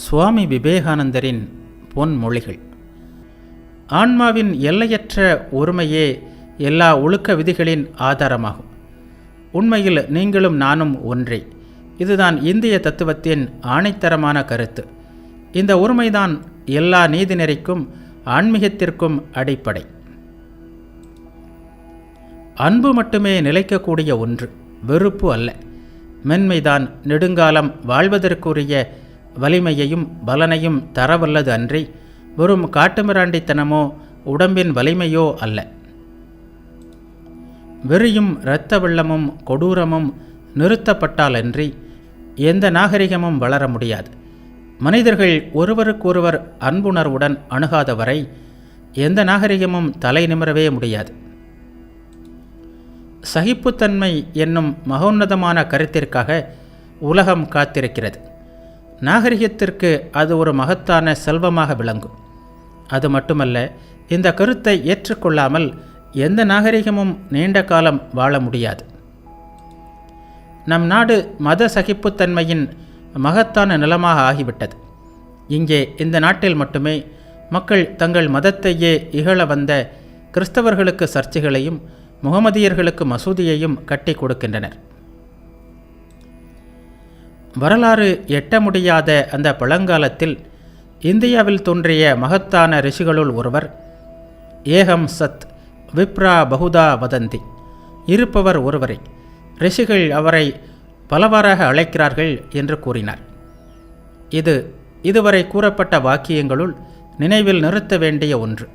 சுவாமி விவேகானந்தரின் பொன்மொழிகள். ஆன்மாவின் எல்லையற்ற ஒருமையே எல்லா ஒழுக்க விதிகளின் ஆதாரமாகும். உண்மையில் நீங்களும் நானும் ஒன்றே. இதுதான் இந்திய தத்துவத்தின் ஆணைத்தரமான கருத்து. இந்த ஒருமைதான் எல்லா நீதிநெறிக்கும் ஆன்மீகத்திற்கும் அடிப்படை. அன்பு மட்டுமே நிலைக்கக்கூடிய ஒன்று, வெறுப்பு அல்ல. மென்மைதான் நெடுங்காலம் வாழ்வதற்குரிய வலிமையையும் பலனையும் தரவல்லது அன்றி வெறும் காட்டுமிராண்டித்தனமோ உடம்பின் வலிமையோ அல்ல. வெறியும் இரத்த வெள்ளமும் கொடூரமும் நிறுத்தப்பட்டாலன்றி எந்த நாகரிகமும் வளர முடியாது. மனிதர்கள் ஒருவருக்கொருவர் அன்புணர்வுடன் அணுகாத வரை எந்த நாகரிகமும் தலை நிமிரவே முடியாது. சகிப்புத்தன்மை என்னும் மகோன்னதமான கருத்திற்காக உலகம் காத்திருக்கிறது. நாகரிகத்திற்கு அது ஒரு மகத்தான செல்வமாக விளங்கும். அது மட்டுமல்ல, இந்த கருத்தை ஏற்றுக்கொள்ளாமல் எந்த நாகரிகமும் நீண்ட காலம் வாழ முடியாது. நம் நாடு மத சகிப்புத்தன்மையின் மகத்தான நிலமாக ஆகிவிட்டது. இங்கே இந்த நாட்டில் மட்டுமே மக்கள் தங்கள் மதத்தையே இகழ வந்த கிறிஸ்தவர்களுக்கு சர்ச்சைகளையும் முகமதியர்களுக்கு மசூதியையும் கட்டி கொடுக்கின்றனர். வரலாறு எட்ட முடியாத அந்த பழங்காலத்தில் இந்தியாவில் தோன்றிய மகத்தான ரிஷிகளுள் ஒருவர் ஏகம் சத் விப்ரா பகுதா வதந்தி. இருப்பவர் ஒருவரை, ரிஷிகள் அவரை பலவாறாக அழைக்கிறார்கள் என்று கூறினார். இதுவரை கூறப்பட்ட வாக்கியங்களுள் நினைவில் நிறுத்த வேண்டிய ஒன்று.